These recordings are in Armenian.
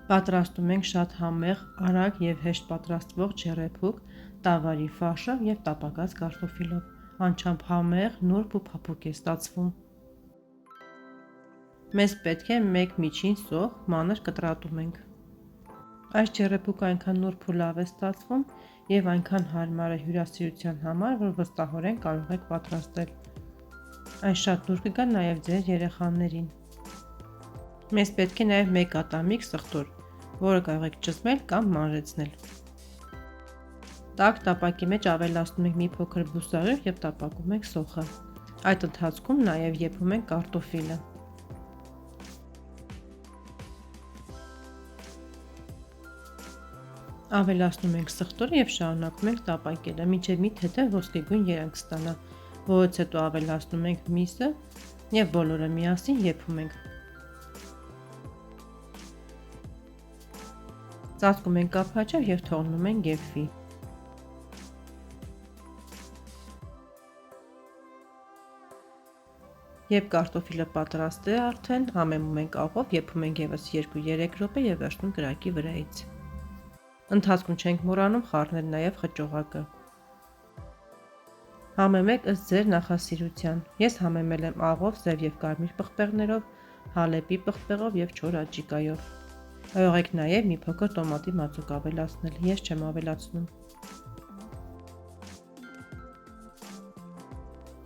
Պատրաստում ենք շատ համեղ, արագ և հեշտ պատրաստվող ջեռեփուկ, տավարի ֆարշով և տապակած կարտոֆիլով։ Անչափ համեղ, նուրբ ու փափուկ է ստացվում։ Մեզ պետք է 1 միջին սող, մանր կտրատում ենք։ Այս ջեռեփուկը այնքան նուրբ ու լավ է ստացվում և այնքան հարմար է հյուրասիրության համար, որ վստահորեն կարող եք պատրաստել։ Այն շատ նուրբ կգա նաև ձեր երեխաներին։ Մեզ պետք է նաև 1 ատամիկ սխտոր, որը կարող եք ճզմել կամ մանրեցնել։ Տաք տապակի մեջ ավելացնում ենք մի փոքր բուսաղիկ և տապակում ենք սոխը։ Այդ ընթացքում նաև եփում ենք կարտոֆիլը։ Ավելացնում ենք սխտորը և շարունակում ենք տապակելը, մինչև մի թեթև ոսկեգույն երանգ ստանա, որից հետո ավելացնում ենք միսը և բոլորը միասին եփում ենք։ Ծածկում ենք կափարիչով և թողնում ենք եփվի։ Երբ կարտոֆիլը պատրաստ է արդեն, համեմում ենք աղով, եփում ենք ևս 2-3 րոպե և վերցնում կրակի վրայից։ Ընթացքում չենք մոռանում խառնել նաև խճողակը։ Համեմեք ըստ ձեր նախասիրության։ Ես համեմել եմ աղով, սև և կարմիր պղպեղներով, հալեպի պղպեղով և չոր աջիկայով։ Կարող եք նաև մի փոքր տոմատի մածուկ ավելացնել, ես չեմ ավելացնում։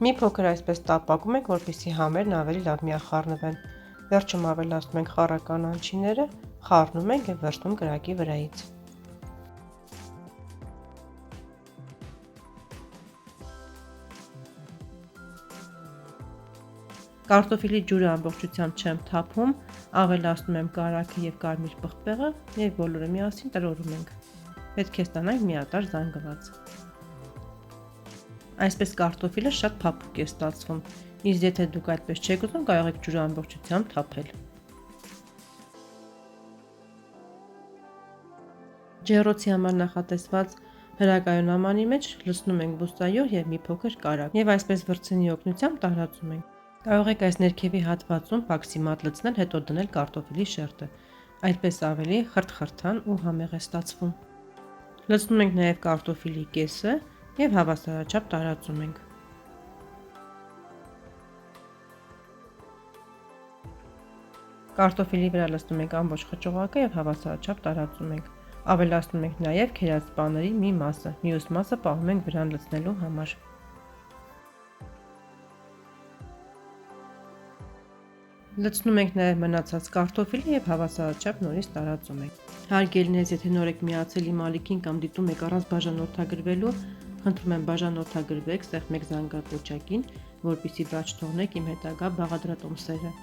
Մի փոքր այսպես տապակում ենք, որպեսզի համերն ավելի լավ միախառնվեն։ Վերջում ավելացնում ենք խառական անչիները, խառնում ենք և վերցնում կրակի վրայից։ Կարտոֆիլի ջուրը ամբողջությամբ չեմ թափում, ավելացնում եմ կարագը և կարմիր պղպեղը և բոլորը միասին տրորում ենք։ Պետք է ստանանք միատարր զանգված։ Այսպես կարտոֆիլը շատ փափուկ է ստացվում, իսկ եթե դուք այդպես չեք ուզում, կարող եք ջուրը ամբողջությամբ թափել։ Ջեռոցի համար նախատեսված հրակայուն ամանի մեջ լցնում ենք բուսայուղ և մի փոքր կարագ և այսպես վրձնի օգնությամբ տարածում ենք։ Կարող եք այս ներքևի հատվածում պաքսի մատ լցնել, հետո դնել կարտոֆիլի շերտը, այդպես ավելի խրթխրթան ու համեղ է ստացվում։ Լցնում ենք նաև կարտոֆիլի կեսը և հավասարաչափ տարածում ենք։ Կարտոֆիլի վրա լցնում ենք ամբողջ խճողակը և հավասարաչափ տարածում ենք։ Ավելացնում ենք նաև քերած պանրի մի մասը, մյուս մասը պահում ենք վրան լցնելու համար։ Լցնում ենք նաև մնացած կարտոֆիլը և հավասարաչափ նորից տարածում ենք։ Հարգելիներս, եթե նոր եք միացել իմ ալիքին կամ դիտում եք առանց բաժանորդագրվելու, խնդրում եմ բաժանորդագրվեք, սեղմեք զանգակոճակին, որպեսզի բաց չթողնեք իմ հետագա բաղադրատոմսերը։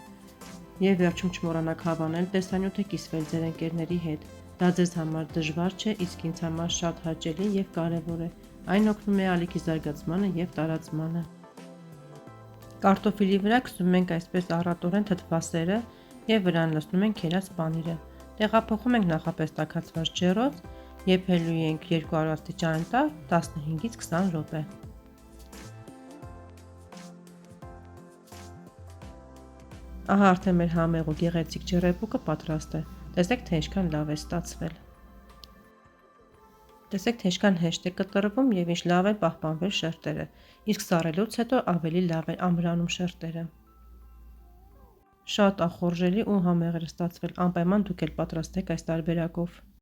Եվ վերջում չմոռանաք հավանել տեսանյութը, կիսվել ձեր ընկերների հետ։ Դա ձեզ համար դժվար չէ, իսկ ինձ համար շատ հաճելի և կարևոր է։ Այն օգնում է ալիքի զարգացմանը և տարածմանը։ Կարտոֆիլի վրա քսում ենք այսպես առատորեն թթվասերը և վրան լցնում ենք քերած պանիրը։ Տեղափոխում ենք նախապես տաքացված ջեռոց, եփելու ենք 200 աստիճանի տակ 15-ից 20 րոպե։ Ահա արդեն մեր համեղ ու գեղեցիկ ջեռեփուկը պատրաստ է։ Տեսեք, թե ինչքան լավ է ստացվել։ Տեսեք, թե ինչքան հեշտ է կտրվում և ինչ լավ են պահպանվել շերտերը, իսկ սառելուց հետո ավելի լավ են ամրանում շերտերը։ Շատ ախորժելի ու համեղ էր ստացվել, անպայման դուք էլ պատրաստեք այս տարբերակով։